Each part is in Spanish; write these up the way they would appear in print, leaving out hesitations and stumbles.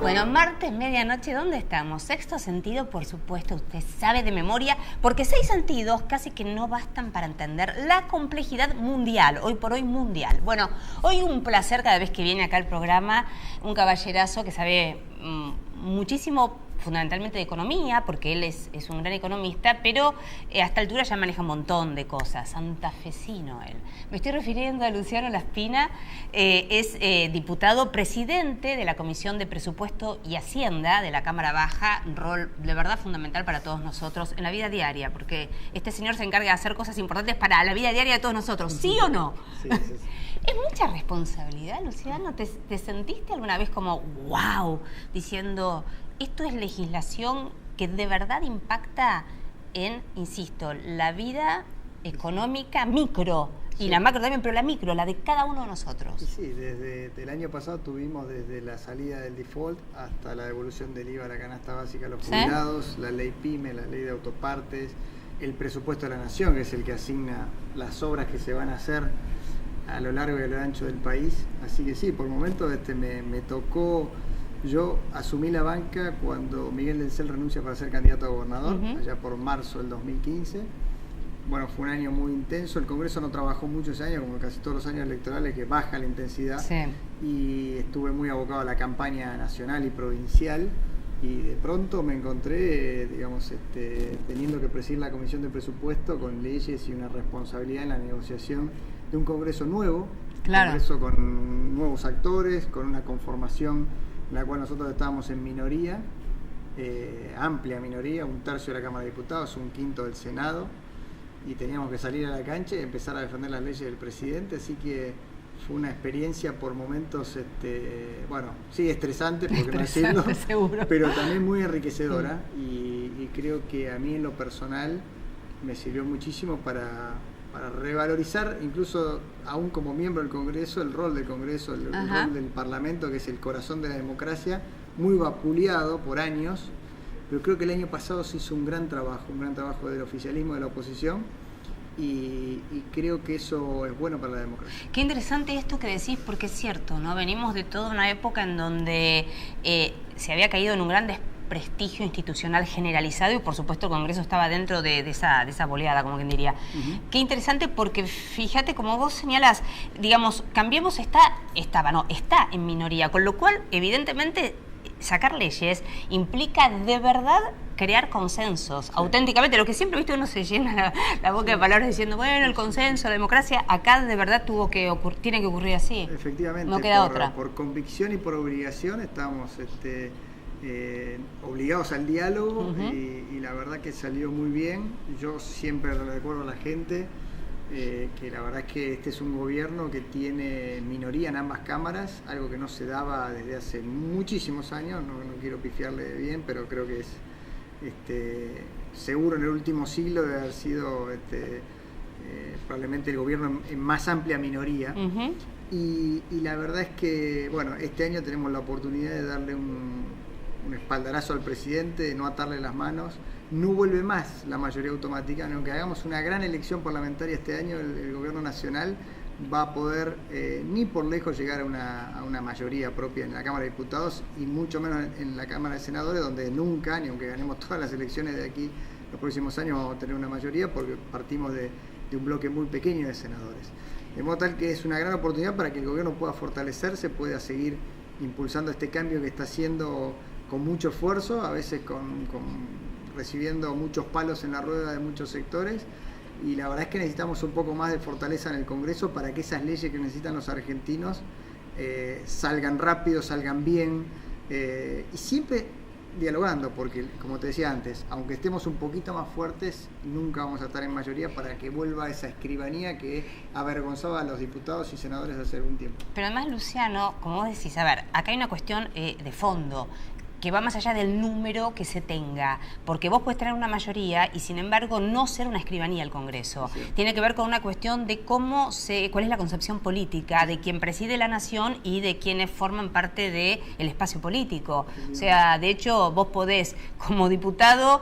Bueno, martes, medianoche, ¿dónde estamos? Sexto sentido, por supuesto, usted sabe de memoria, porque 6 sentidos casi que no bastan para entender la complejidad mundial, hoy por hoy mundial. Bueno, hoy un placer cada vez que viene acá al programa, un caballerazo que sabe muchísimo, fundamentalmente de economía, porque él es un gran economista, pero a esta altura ya maneja un montón de cosas, santafesino él. Me estoy refiriendo a Luciano Laspina, es diputado presidente de la Comisión de Presupuesto y Hacienda de la Cámara Baja, un rol de verdad fundamental para todos nosotros en la vida diaria, porque este señor se encarga de hacer cosas importantes para la vida diaria de todos nosotros, ¿sí o no? Sí. ¿Es mucha responsabilidad, Luciano? ¿Te sentiste alguna vez como, wow, diciendo, esto es legislación que de verdad impacta en, insisto, la vida económica micro, y la macro también, pero la micro, la de cada uno de nosotros? Sí, desde el año pasado tuvimos desde la salida del default hasta la devolución del IVA a la canasta básica a los jubilados, la ley PYME, la ley de autopartes, el presupuesto de la Nación, que es el que asigna las obras que se van a hacer a lo largo y a lo ancho del país. Así que sí, por momentos me tocó. Yo asumí la banca cuando Miguel del Cel renuncia para ser candidato a gobernador, allá por marzo del 2015. Bueno, fue un año muy intenso. El Congreso no trabajó mucho ese año, como casi todos los años electorales, que baja la intensidad. Sí. Y estuve muy abocado a la campaña nacional y provincial. Y de pronto me encontré, teniendo que presidir la Comisión de Presupuesto con leyes y una responsabilidad en la negociación de un Congreso nuevo, Claro. Un Congreso con nuevos actores, con una conformación en la cual nosotros estábamos en minoría, amplia minoría, 1/3 de la Cámara de Diputados, 1/5 del Senado, y teníamos que salir a la cancha y empezar a defender las leyes del presidente, así que fue una experiencia por momentos, sí, estresante, por qué no decirlo, seguro, pero también muy enriquecedora, y creo que a mí en lo personal me sirvió muchísimo para revalorizar, incluso aún como miembro del Congreso, el rol del Congreso, el rol del Parlamento, que es el corazón de la democracia, muy vapuleado por años, pero creo que el año pasado se hizo un gran trabajo del oficialismo, de la oposición, y creo que eso es bueno para la democracia. Qué interesante esto que decís, porque es cierto, ¿no? Venimos de toda una época en donde se había caído en un gran prestigio institucional generalizado, y por supuesto el Congreso estaba dentro de esa boleada, como quien diría. Qué interesante, porque fíjate, como vos señalás, digamos, Cambiemos está en minoría, con lo cual evidentemente sacar leyes implica de verdad crear consensos, auténticamente, lo que siempre, viste, uno se llena la boca de palabras diciendo, bueno, el consenso, la democracia, acá de verdad tiene que ocurrir así. Efectivamente, no queda otra. Por convicción y por obligación estamos obligados al diálogo, y la verdad que salió muy bien. Yo siempre le recuerdo a la gente que la verdad es que este es un gobierno que tiene minoría en ambas cámaras, algo que no se daba desde hace muchísimos años, no quiero pifiarle bien, pero creo que es seguro en el último siglo de haber sido probablemente el gobierno en más amplia minoría. Y la verdad es que, bueno, este año tenemos la oportunidad de darle un espaldarazo al presidente, de no atarle las manos. No vuelve más la mayoría automática, aunque hagamos una gran elección parlamentaria este año, el gobierno nacional va a poder ni por lejos llegar a una mayoría propia en la Cámara de Diputados, y mucho menos en la Cámara de Senadores, donde nunca, ni aunque ganemos todas las elecciones de aquí los próximos años, vamos a tener una mayoría, porque partimos de un bloque muy pequeño de senadores. De modo tal que es una gran oportunidad para que el gobierno pueda fortalecerse, pueda seguir impulsando este cambio que está haciendo con mucho esfuerzo, a veces recibiendo muchos palos en la rueda de muchos sectores, y la verdad es que necesitamos un poco más de fortaleza en el Congreso para que esas leyes que necesitan los argentinos salgan rápido, salgan bien, y siempre dialogando, porque como te decía antes, aunque estemos un poquito más fuertes, nunca vamos a estar en mayoría para que vuelva esa escribanía que avergonzaba a los diputados y senadores hace algún tiempo. Pero además, Luciano, como vos decís, a ver, acá hay una cuestión de fondo. que va más allá del número que se tenga, porque vos podés tener una mayoría y sin embargo no ser una escribanía el Congreso. Sí. Tiene que ver con una cuestión de cuál es la concepción política de quien preside la nación y de quienes forman parte del espacio político. O sea, de hecho, vos podés, como diputado,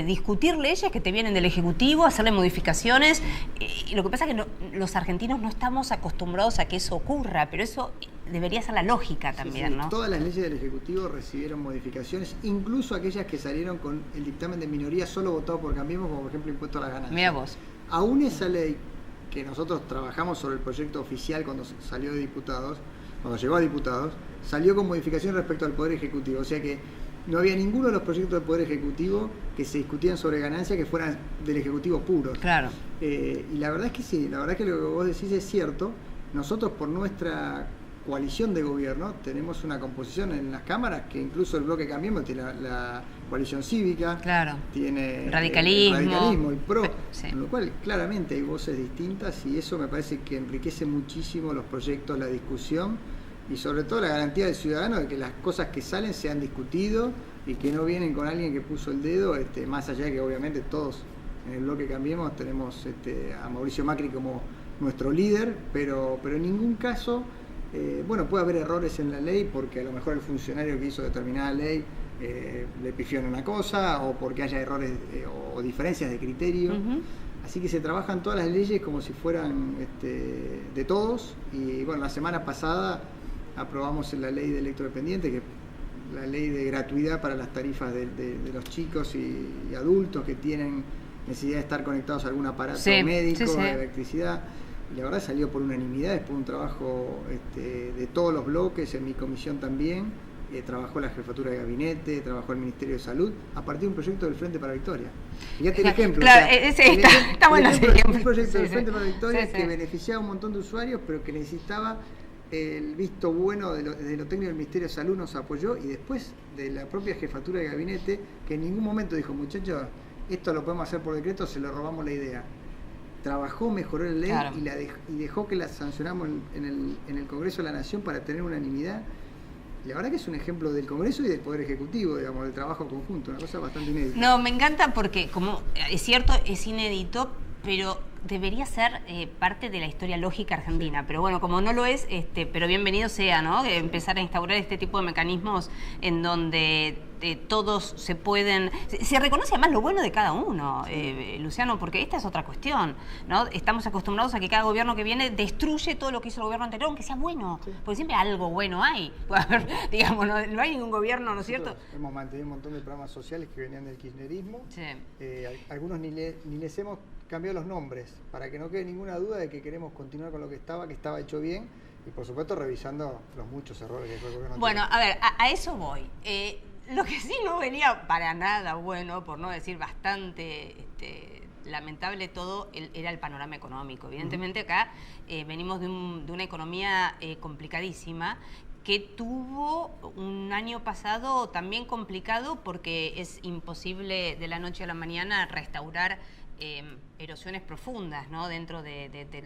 discutir leyes que te vienen del Ejecutivo, hacerle modificaciones, y lo que pasa es que los argentinos no estamos acostumbrados a que eso ocurra, pero eso debería ser la lógica también, ¿no? Todas las leyes del Ejecutivo recibieron modificaciones, incluso aquellas que salieron con el dictamen de minoría solo votado por Cambiemos, como por ejemplo impuesto a la ganancia. Mira vos. Aún esa ley que nosotros trabajamos sobre el proyecto oficial cuando salió de diputados, cuando llegó a diputados, salió con modificación respecto al Poder Ejecutivo. O sea que no había ninguno de los proyectos del Poder Ejecutivo que se discutían sobre ganancia que fueran del Ejecutivo puros. Claro. Y la verdad es que sí, la verdad es que lo que vos decís es cierto. Nosotros por nuestra coalición de gobierno tenemos una composición en las cámaras que incluso el bloque Cambiemos tiene la coalición cívica, claro, tiene radicalismo y PRO, sí. Con lo cual claramente hay voces distintas y eso me parece que enriquece muchísimo los proyectos, la discusión y sobre todo la garantía del ciudadano de que las cosas que salen se han discutido y que no vienen con alguien que puso el dedo, más allá de que obviamente todos en el bloque Cambiemos tenemos a Mauricio Macri como nuestro líder, pero en ningún caso puede haber errores en la ley porque a lo mejor el funcionario que hizo determinada ley le pifió en una cosa o porque haya errores o diferencias de criterio. Así que se trabajan todas las leyes como si fueran de todos. Y bueno, la semana pasada aprobamos la ley de electrodependiente, que la ley de gratuidad para las tarifas de los chicos y adultos que tienen necesidad de estar conectados a algún aparato médico, de electricidad. Y la verdad salió por unanimidad, después de un trabajo de todos los bloques, en mi comisión también, trabajó la Jefatura de Gabinete, trabajó el Ministerio de Salud, a partir de un proyecto del Frente para la Victoria. Fíjate el ejemplo. Claro, está bueno ese ejemplo. Un proyecto del Frente para la Victoria que beneficiaba a un montón de usuarios, pero que necesitaba el visto bueno desde lo técnico del Ministerio de Salud, nos apoyó, y después de la propia Jefatura de Gabinete, que en ningún momento dijo, muchachos, esto lo podemos hacer por decreto, se lo robamos la idea. Trabajó, mejoró la ley, claro, y dejó que la sancionamos en el Congreso de la Nación para tener unanimidad. Y la verdad que es un ejemplo del Congreso y del Poder Ejecutivo, digamos, del trabajo conjunto, una cosa bastante inédita. No, me encanta porque, como es cierto, es inédito, pero debería ser parte de la historia lógica argentina. Pero bueno, como no lo es, pero bienvenido sea, ¿no? Empezar a instaurar este tipo de mecanismos en donde todos se pueden... Se reconoce además lo bueno de cada uno, Luciano, porque esta es otra cuestión, ¿no? Estamos acostumbrados a que cada gobierno que viene destruye todo lo que hizo el gobierno anterior, aunque sea bueno, porque siempre algo bueno hay. Digamos, no hay ningún gobierno, ¿no es cierto? Hemos mantenido un montón de programas sociales que venían del kirchnerismo. Sí. Algunos ni les hemos cambiado los nombres, para que no quede ninguna duda de que queremos continuar con lo que estaba hecho bien, y por supuesto revisando los muchos errores que fue el gobierno. Bueno, a ver, a eso voy. Lo que sí no venía para nada bueno, por no decir bastante lamentable todo, era el panorama económico. Evidentemente acá venimos de una economía complicadísima, que tuvo un año pasado también complicado porque es imposible de la noche a la mañana restaurar erosiones profundas, ¿no? Dentro de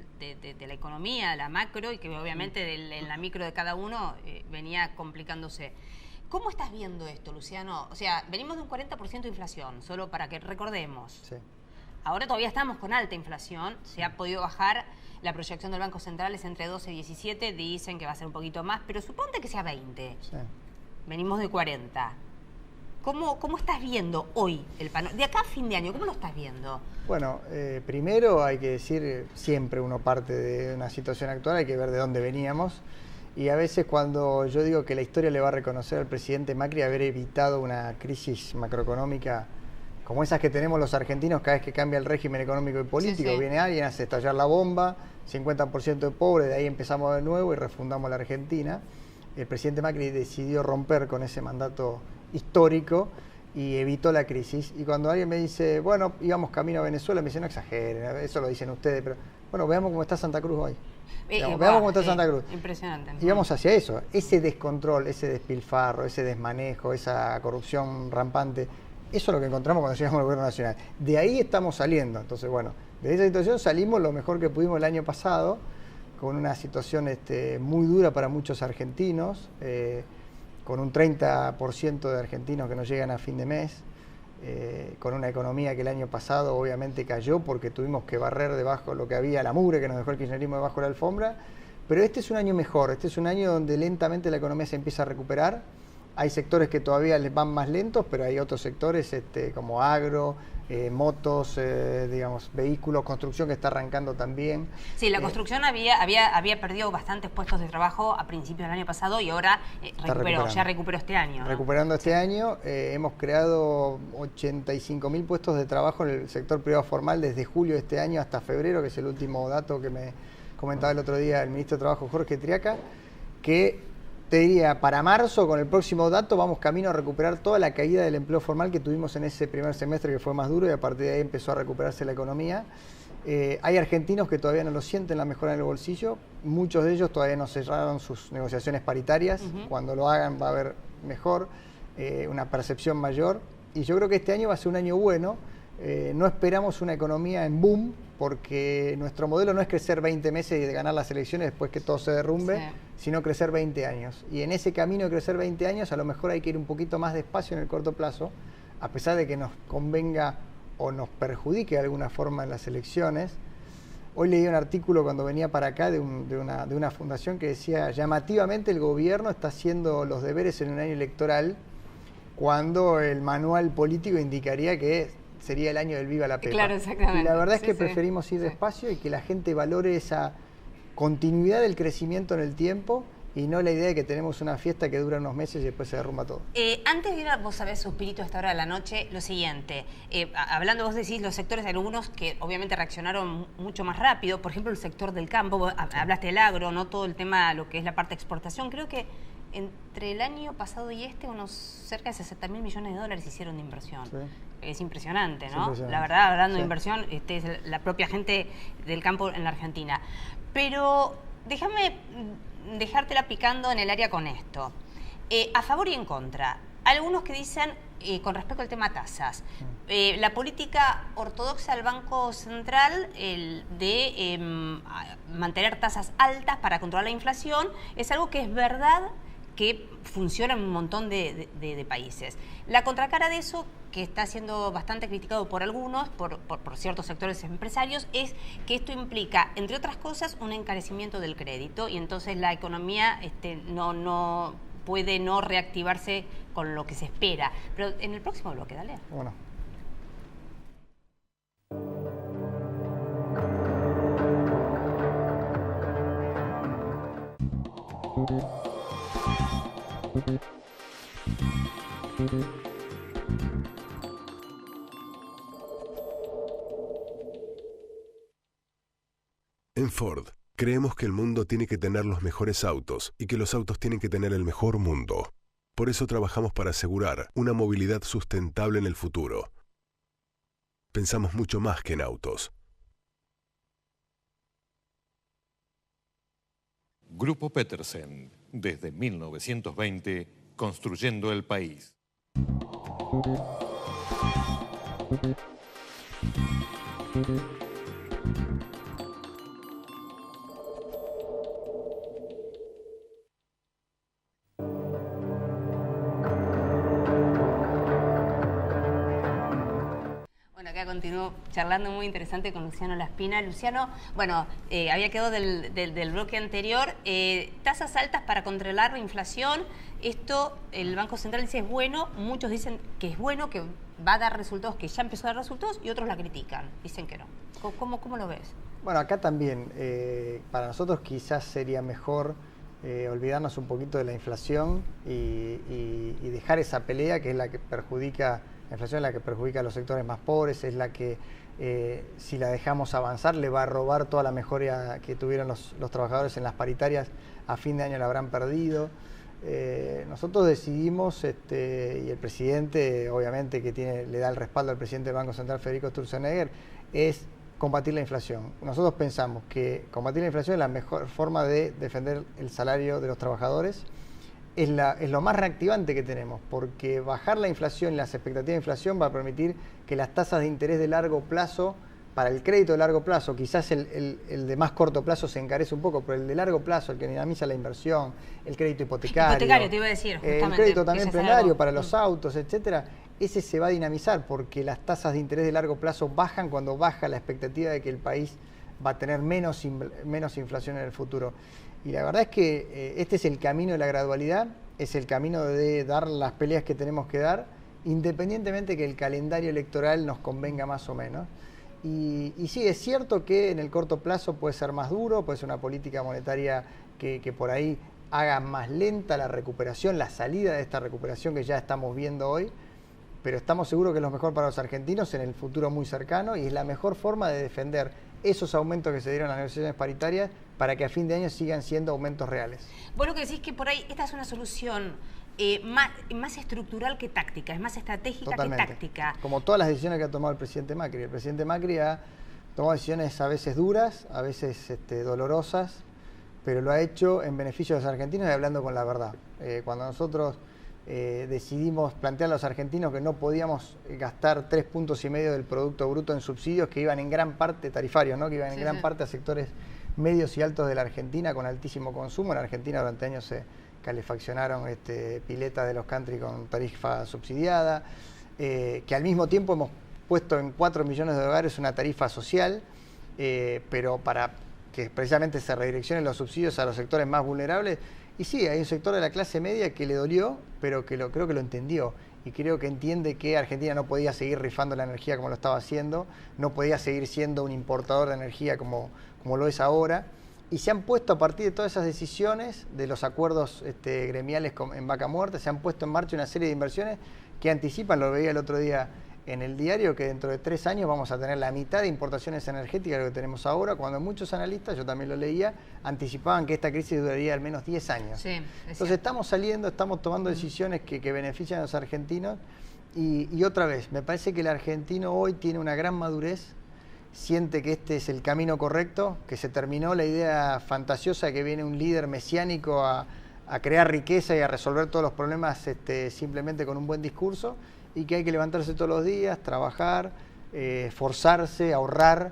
la economía, la macro, y que obviamente en la micro de cada uno venía complicándose. ¿Cómo estás viendo esto, Luciano? O sea, venimos de un 40% de inflación, solo para que recordemos. Sí. Ahora todavía estamos con alta inflación, se ha podido bajar, la proyección del Banco Central es entre 12 y 17, dicen que va a ser un poquito más, pero suponte que sea 20. Sí. Venimos de 40. ¿Cómo estás viendo hoy el panorama? De acá a fin de año, ¿cómo lo estás viendo? Bueno, primero hay que decir, siempre uno parte de una situación actual, hay que ver de dónde veníamos. Y a veces cuando yo digo que la historia le va a reconocer al presidente Macri haber evitado una crisis macroeconómica como esas que tenemos los argentinos cada vez que cambia el régimen económico y político, sí, sí. Viene alguien, hace estallar la bomba, 50% de pobres, de ahí empezamos de nuevo y refundamos la Argentina. El presidente Macri decidió romper con ese mandato histórico y evitó la crisis. Y cuando alguien me dice, bueno, íbamos camino a Venezuela, me dice, no exageren, eso lo dicen ustedes, pero bueno, veamos cómo está Santa Cruz hoy. Veamos cómo está Santa Cruz. Impresionante. Y vamos hacia eso, ese descontrol, ese despilfarro, ese desmanejo, esa corrupción rampante, eso es lo que encontramos cuando llegamos al gobierno nacional. De ahí estamos saliendo. Entonces, bueno, de esa situación salimos lo mejor que pudimos el año pasado, con una situación muy dura para muchos argentinos, con un 30% de argentinos que no llegan a fin de mes, con una economía que el año pasado obviamente cayó porque tuvimos que barrer debajo lo que había, la mugre que nos dejó el kirchnerismo debajo de la alfombra, pero este es un año mejor, este es un año donde lentamente la economía se empieza a recuperar. Hay sectores que todavía les van más lentos, pero hay otros sectores como agro, motos, digamos, vehículos, construcción que está arrancando también. Sí, la construcción había perdido bastantes puestos de trabajo a principios del año pasado y ahora ya recuperó este año, ¿no? Recuperando este año, hemos creado 85.000 puestos de trabajo en el sector privado formal desde julio de este año hasta febrero, que es el último dato que me comentaba el otro día el ministro de Trabajo, Jorge Triaca, que te diría, para marzo, con el próximo dato, vamos camino a recuperar toda la caída del empleo formal que tuvimos en ese primer semestre que fue más duro y a partir de ahí empezó a recuperarse la economía. Hay argentinos que todavía no lo sienten la mejora en el bolsillo, muchos de ellos todavía no cerraron sus negociaciones paritarias, cuando lo hagan va a haber mejor, una percepción mayor y yo creo que este año va a ser un año bueno. No esperamos una economía en boom porque nuestro modelo no es crecer 20 meses y ganar las elecciones después que todo se derrumbe, sino crecer 20 años. Y en ese camino de crecer 20 años a lo mejor hay que ir un poquito más despacio en el corto plazo, a pesar de que nos convenga o nos perjudique de alguna forma en las elecciones. Hoy leí un artículo cuando venía para acá de una fundación que decía llamativamente el gobierno está haciendo los deberes en un año electoral cuando el manual político indicaría que sería el año del Viva la Pepa. Claro, exactamente. Y la verdad es que preferimos ir despacio y que la gente valore esa continuidad del crecimiento en el tiempo y no la idea de que tenemos una fiesta que dura unos meses y después se derrumba todo. Antes de ir a, vos sabés, Suspirito, a esta hora de la noche, lo siguiente, hablando, vos decís los sectores, algunos que obviamente reaccionaron mucho más rápido, por ejemplo el sector del campo, vos hablaste del agro, no todo el tema, lo que es la parte de exportación, creo que entre el año pasado y unos cerca de 60.000 millones de dólares hicieron de inversión. Sí. Es impresionante, ¿no? Impresionante. La verdad, hablando de inversión, es la propia gente del campo en la Argentina. Pero déjame dejártela picando en el área con esto. A favor y en contra. Algunos que dicen, con respecto al tema tasas, la política ortodoxa del Banco Central de mantener tasas altas para controlar la inflación es algo que es verdad que funciona en un montón de países. La contracara de eso, que está siendo bastante criticado por algunos, por ciertos sectores empresarios, es que esto implica, entre otras cosas, un encarecimiento del crédito y entonces la economía no puede no reactivarse con lo que se espera. Pero en el próximo bloque, dale. Bueno. En Ford, creemos que el mundo tiene que tener los mejores autos y que los autos tienen que tener el mejor mundo. Por eso trabajamos para asegurar una movilidad sustentable en el futuro. Pensamos mucho más que en autos. Grupo Petersen, desde 1920, construyendo el país. Acá continúo charlando muy interesante con Luciano Laspina. Luciano, bueno, había quedado del bloque anterior, tasas altas para controlar la inflación. Esto, el Banco Central dice es bueno, muchos dicen que es bueno, que va a dar resultados, que ya empezó a dar resultados, y otros la critican, dicen que no. ¿Cómo lo ves? Bueno, acá también, para nosotros quizás sería mejor olvidarnos un poquito de la inflación y dejar esa pelea que es la que perjudica. La inflación es la que perjudica a los sectores más pobres, es la que si la dejamos avanzar le va a robar toda la mejoría que tuvieron los trabajadores en las paritarias, a fin de año la habrán perdido. Nosotros decidimos, y el presidente obviamente que le da el respaldo al presidente del Banco Central, Federico Sturzenegger, es combatir la inflación. Nosotros pensamos que combatir la inflación es la mejor forma de defender el salario de los trabajadores. Es lo más reactivante que tenemos, porque bajar la inflación y las expectativas de inflación va a permitir que las tasas de interés de largo plazo para el crédito de largo plazo, quizás el de más corto plazo se encarece un poco, pero el de largo plazo, el que dinamiza la inversión, el crédito hipotecario. Hipotecario, te iba a decir, justamente. El crédito también prendario para los autos, etcétera. Ese se va a dinamizar porque las tasas de interés de largo plazo bajan cuando baja la expectativa de que el país va a tener menos inflación en el futuro. Y la verdad es que este es el camino de la gradualidad, es el camino de dar las peleas que tenemos que dar, independientemente que el calendario electoral nos convenga más o menos. Y sí, es cierto que en el corto plazo puede ser más duro, puede ser una política monetaria que por ahí haga más lenta la recuperación, la salida de esta recuperación que ya estamos viendo hoy, pero estamos seguros que es lo mejor para los argentinos en el futuro muy cercano y es la mejor forma de defender esos aumentos que se dieron en las negociaciones paritarias para que a fin de año sigan siendo aumentos reales. Vos lo que decís que por ahí esta es una solución más estructural que táctica, es más estratégica. Totalmente. Que táctica. Como todas las decisiones que ha tomado el presidente Macri. El presidente Macri ha tomado decisiones a veces duras, a veces dolorosas, pero lo ha hecho en beneficio de los argentinos y hablando con la verdad. Cuando nosotros decidimos plantear a los argentinos que no podíamos gastar 3,5 puntos del Producto Bruto en subsidios que iban en gran parte tarifarios, ¿no? Que iban en gran parte a sectores medios y altos de la Argentina con altísimo consumo. En Argentina durante años se calefaccionaron piletas de los country con tarifa subsidiada, que al mismo tiempo hemos puesto en 4 millones de hogares una tarifa social, pero para que precisamente se redireccionen los subsidios a los sectores más vulnerables. Y sí, hay un sector de la clase media que le dolió, pero que creo que lo entendió. Y creo que entiende que Argentina no podía seguir rifando la energía como lo estaba haciendo, no podía seguir siendo un importador de energía como lo es ahora. Y se han puesto a partir de todas esas decisiones, de los acuerdos gremiales en Vaca Muerta, se han puesto en marcha una serie de inversiones que anticipan, lo veía el otro día en el diario, que dentro de 3 años vamos a tener la mitad de importaciones energéticas de lo que tenemos ahora, cuando muchos analistas, yo también lo leía, anticipaban que esta crisis duraría al menos 10 años. Sí, entonces estamos saliendo, estamos tomando decisiones que benefician a los argentinos y otra vez, me parece que el argentino hoy tiene una gran madurez, siente que este es el camino correcto, que se terminó la idea fantasiosa de que viene un líder mesiánico a crear riqueza y a resolver todos los problemas simplemente con un buen discurso, y que hay que levantarse todos los días, trabajar, esforzarse, ahorrar,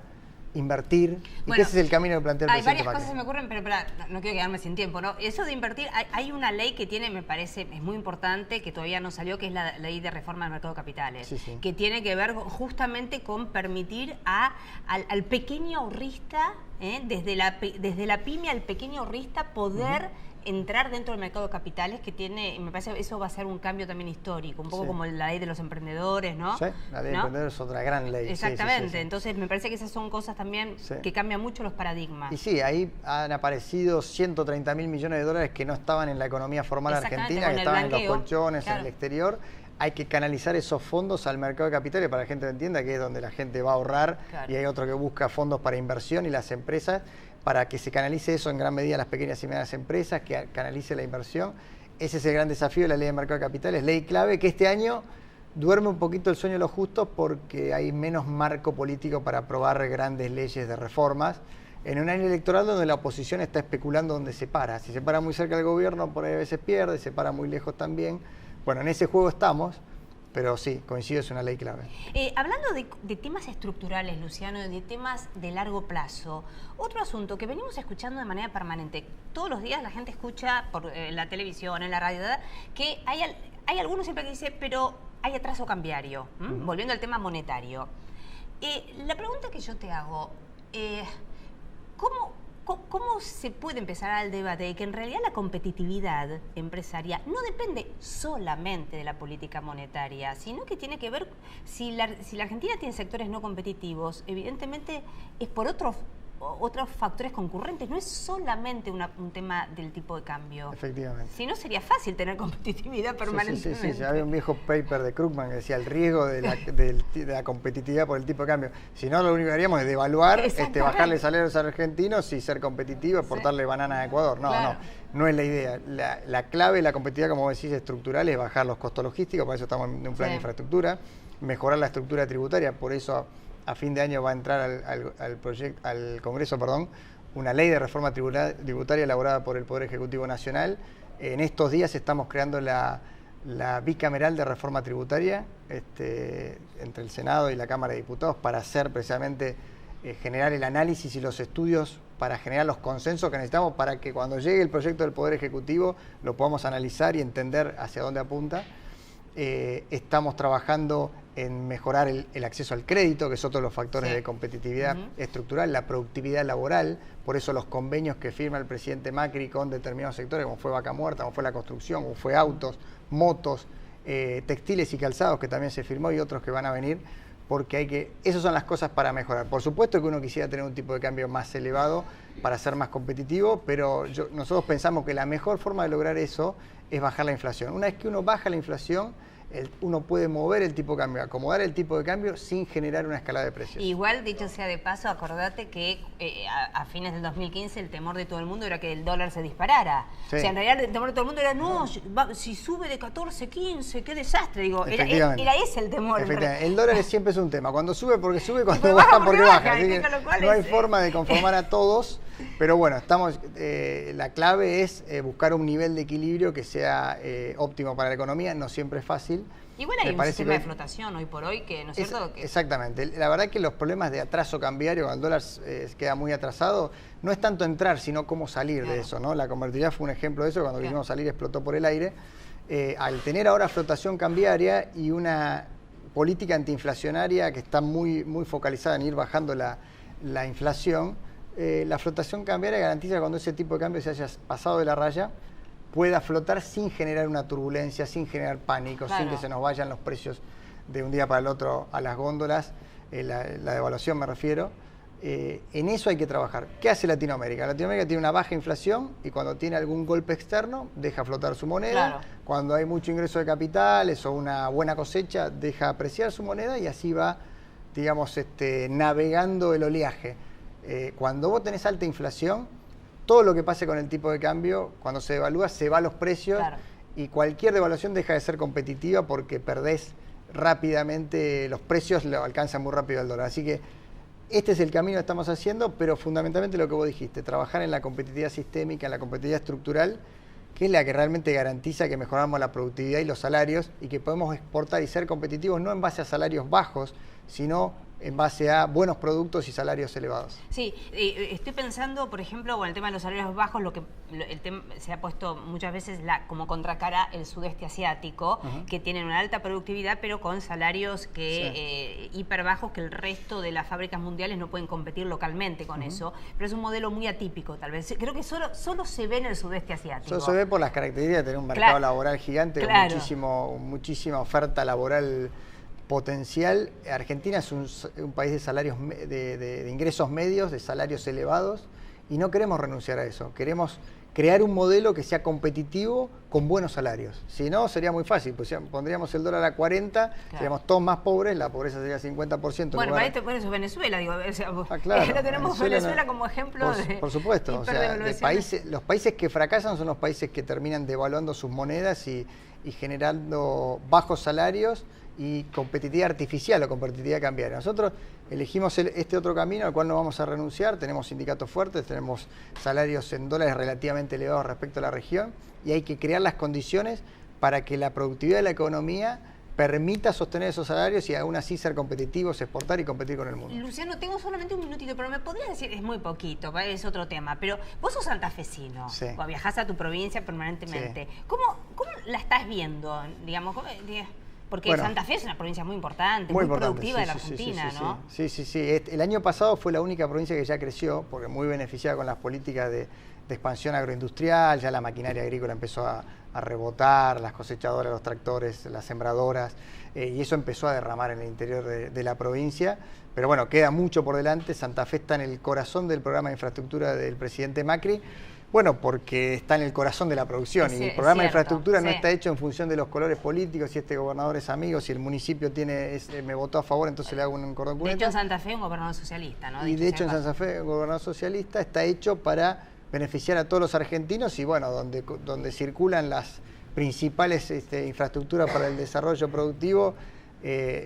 invertir, y que ese es el camino que plantea el presidente Hay varias Macri. cosas que me ocurren, pero no quiero quedarme sin tiempo, ¿no? Eso de invertir, hay una ley que tiene, me parece, es muy importante, que todavía no salió, que es la ley de reforma del mercado de capitales, que tiene que ver justamente con permitir al pequeño ahorrista, desde la pyme al pequeño ahorrista, poder entrar dentro del mercado de capitales, que tiene, me parece que eso va a ser un cambio también histórico, un poco como la ley de los emprendedores, ¿no? Sí, la ley de emprendedores es otra gran ley. Exactamente, entonces me parece que esas son cosas también que cambian mucho los paradigmas. Y sí, ahí han aparecido 130.000 millones de dólares que no estaban en la economía formal argentina, que estaban en los colchones, en el exterior. Hay que canalizar esos fondos al mercado de capitales para que la gente lo entienda, que es donde la gente va a ahorrar, y hay otro que busca fondos para inversión y las empresas, para que se canalice eso en gran medida a las pequeñas y medianas empresas, que canalice la inversión. Ese es el gran desafío de la ley de mercado de capitales, ley clave que este año duerme un poquito el sueño de los justos porque hay menos marco político para aprobar grandes leyes de reformas en un año electoral donde la oposición está especulando dónde se para. Si se para muy cerca del gobierno, por ahí a veces pierde, se para muy lejos también. Bueno, en ese juego estamos, pero sí, coincido, es una ley clave. Hablando de temas estructurales, Luciano, de temas de largo plazo, otro asunto que venimos escuchando de manera permanente, todos los días la gente escucha por la televisión, en la radio, que hay algunos siempre que dicen, pero hay atraso cambiario, volviendo al tema monetario. La pregunta que yo te hago, ¿cómo se puede empezar al debate de que en realidad la competitividad empresarial no depende solamente de la política monetaria, sino que tiene que ver, si la Argentina tiene sectores no competitivos, evidentemente es por otros factores concurrentes, no es solamente un tema del tipo de cambio. Efectivamente. Si no, sería fácil tener competitividad permanentemente. Sí. Había un viejo paper de Krugman que decía el riesgo de la competitividad por el tipo de cambio. Si no, lo único que haríamos es devaluar, bajarle salarios a los argentinos y ser competitivos, exportarle bananas a Ecuador. No es la idea. La clave de la competitividad, como decís, estructural, es bajar los costos logísticos, por eso estamos en un plan de infraestructura, mejorar la estructura tributaria, por eso a fin de año va a entrar al Congreso, una ley de reforma tributaria elaborada por el Poder Ejecutivo Nacional. En estos días estamos creando la la bicameral de reforma tributaria entre el Senado y la Cámara de Diputados para hacer precisamente generar el análisis y los estudios para generar los consensos que necesitamos para que cuando llegue el proyecto del Poder Ejecutivo lo podamos analizar y entender hacia dónde apunta. Estamos trabajando en mejorar el acceso al crédito, que es otro de los factores de competitividad estructural, la productividad laboral. Por eso los convenios que firma el presidente Macri con determinados sectores, como fue Vaca Muerta, como fue la construcción, como fue autos, motos, textiles y calzados, que también se firmó, y otros que van a venir, porque esas son las cosas para mejorar. Por supuesto que uno quisiera tener un tipo de cambio más elevado para ser más competitivo, pero nosotros pensamos que la mejor forma de lograr eso es bajar la inflación. Una vez que uno baja la inflación, uno puede mover el tipo de cambio, acomodar el tipo de cambio sin generar una escalada de precios. Igual, dicho sea de paso, acordate que a fines del 2015 el temor de todo el mundo era que el dólar se disparara. Sí. O sea, en realidad el temor de todo el mundo era, no, si sube de 14, 15, qué desastre. Digo, era ese el temor. El dólar siempre es un tema. Cuando sube porque sube, cuando baja porque baja. Así que no hay forma de conformar a todos. Pero bueno, la clave es buscar un nivel de equilibrio que sea óptimo para la economía. No siempre es fácil. Igual hay un sistema de flotación hoy por hoy que, ¿no es cierto? Exactamente. La verdad que los problemas de atraso cambiario, cuando el dólar queda muy atrasado, no es tanto entrar, sino cómo salir de eso, ¿no? La convertibilidad fue un ejemplo de eso. Cuando quisimos salir explotó por el aire. Al tener ahora flotación cambiaria y una política antiinflacionaria que está muy, muy focalizada en ir bajando la inflación, la flotación cambiaria garantiza que cuando ese tipo de cambio se haya pasado de la raya, pueda flotar sin generar una turbulencia, sin generar pánico, sin que se nos vayan los precios de un día para el otro a las góndolas, la devaluación me refiero. En eso hay que trabajar. ¿Qué hace Latinoamérica? Latinoamérica tiene una baja inflación y cuando tiene algún golpe externo deja flotar su moneda. Cuando hay mucho ingreso de capitales o una buena cosecha deja apreciar su moneda y así va, digamos, navegando el oleaje. Cuando vos tenés alta inflación, todo lo que pase con el tipo de cambio, cuando se devalúa, se va a los precios y cualquier devaluación deja de ser competitiva porque perdés rápidamente, los precios lo alcanzan muy rápido el dólar. Así que este es el camino que estamos haciendo, pero fundamentalmente lo que vos dijiste, trabajar en la competitividad sistémica, en la competitividad estructural, que es la que realmente garantiza que mejoramos la productividad y los salarios y que podemos exportar y ser competitivos no en base a salarios bajos, sino en base a buenos productos y salarios elevados. Sí, estoy pensando, por ejemplo, con el tema de los salarios bajos, se ha puesto muchas veces como contracara el sudeste asiático, que tienen una alta productividad, pero con salarios hiper bajos, que el resto de las fábricas mundiales no pueden competir localmente con eso, pero es un modelo muy atípico, tal vez. Creo que solo se ve en el sudeste asiático. Solo se ve por las características de tener un mercado laboral gigante, con muchísima oferta laboral potencial. Argentina es un país de salarios, de ingresos medios, de salarios elevados, y no queremos renunciar a eso. Queremos crear un modelo que sea competitivo con buenos salarios. Si no, sería muy fácil. Pues pondríamos el dólar a 40, seríamos todos más pobres, la pobreza sería 50%. Bueno, para esto es Venezuela, digo. O sea, lo tenemos Venezuela como ejemplo por supuesto. O sea, los países que fracasan son los países que terminan devaluando sus monedas y generando bajos salarios y competitividad artificial o competitividad cambiaria. Nosotros elegimos este otro camino al cual no vamos a renunciar. Tenemos sindicatos fuertes, tenemos salarios en dólares relativamente elevados respecto a la región y hay que crear las condiciones para que la productividad de la economía permita sostener esos salarios y aún así ser competitivos, exportar y competir con el mundo. Luciano, tengo solamente un minutito, pero me podrías decir, es muy poquito, es otro tema, pero vos sos santafesino, o viajás a tu provincia permanentemente. ¿Cómo la estás viendo, digamos? Porque Santa Fe es una provincia muy importante, muy productiva de la Argentina, ¿no? Sí. El año pasado fue la única provincia que ya creció, porque muy beneficiada con las políticas de expansión agroindustrial, ya la maquinaria agrícola empezó a rebotar, las cosechadoras, los tractores, las sembradoras, y eso empezó a derramar en el interior de la provincia. Pero bueno, queda mucho por delante. Santa Fe está en el corazón del programa de infraestructura del presidente Macri. Bueno, porque está en el corazón de la producción y el programa de infraestructura no está hecho en función de los colores políticos, si este gobernador es amigo, si el municipio me votó a favor, entonces le hago un cordón cuneta. De hecho, en Santa Fe un gobernador socialista, ¿no? Y de hecho en Santa Fe un gobernador socialista está hecho para beneficiar a todos los argentinos y bueno, donde circulan las principales infraestructuras para el desarrollo productivo,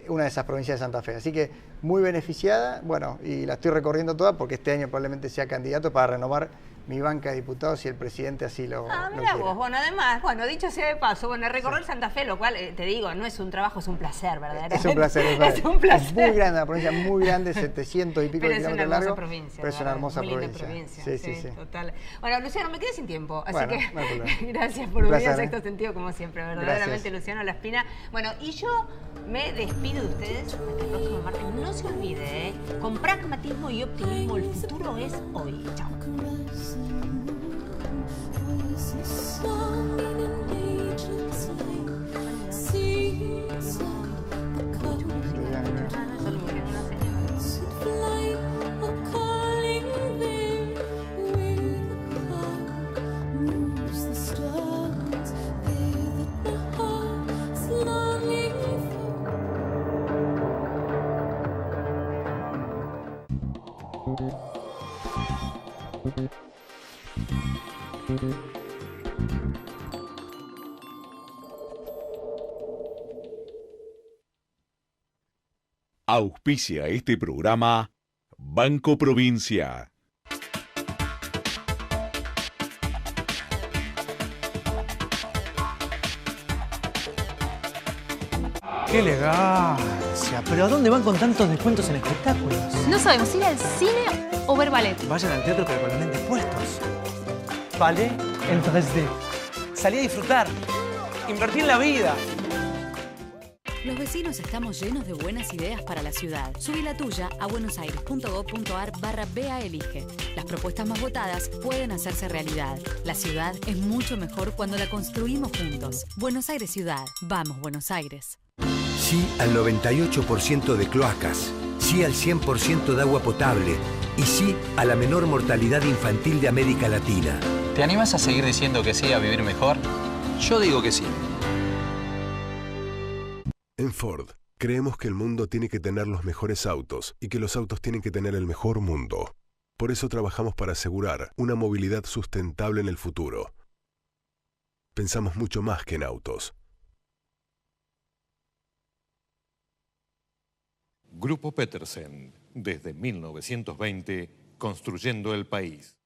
una de esas provincias de Santa Fe. Así que muy beneficiada, bueno, y la estoy recorriendo toda porque este año probablemente sea candidato para renovar mi banca de diputados si el presidente así lo Mirá quiere. vos, bueno, además, bueno, dicho sea de paso, bueno, recorrer Santa Fe, lo cual, te digo, no es un trabajo, es un placer, verdaderamente. Es un placer, es un placer. Es muy grande, la provincia muy grande, 700 y pico de kilómetros largos. Provincia, pero es una hermosa muy linda provincia. Sí, total. Bueno, Luciano, me quedé sin tiempo, así que no hay problema. gracias por venir a ¿eh? Sexto Sentido, como siempre, verdaderamente, gracias. Luciano Laspina. Bueno, y yo me despido de ustedes hasta el próximo martes. No se olvide, con pragmatismo y optimismo, el futuro es hoy. Chao. Auspicia este programa Banco Provincia. ¡Qué elegancia! ¿Pero a dónde van con tantos descuentos en espectáculos? No sabemos ir al cine o ver ballet. Vayan al teatro pero con los lentes puestos. Ballet en 3D. Salí a disfrutar. Invertí en la vida. Los vecinos estamos llenos de buenas ideas para la ciudad. Subí la tuya a buenosaires.gov.ar/BAelige. Las propuestas más votadas pueden hacerse realidad. La ciudad es mucho mejor cuando la construimos juntos. Buenos Aires Ciudad. Vamos, Buenos Aires. Sí al 98% de cloacas. Sí al 100% de agua potable. Y sí a la menor mortalidad infantil de América Latina. ¿Te animas a seguir diciendo que sí a vivir mejor? Yo digo que sí. En Ford, creemos que el mundo tiene que tener los mejores autos y que los autos tienen que tener el mejor mundo. Por eso trabajamos para asegurar una movilidad sustentable en el futuro. Pensamos mucho más que en autos. Grupo Petersen, desde 1920, construyendo el país.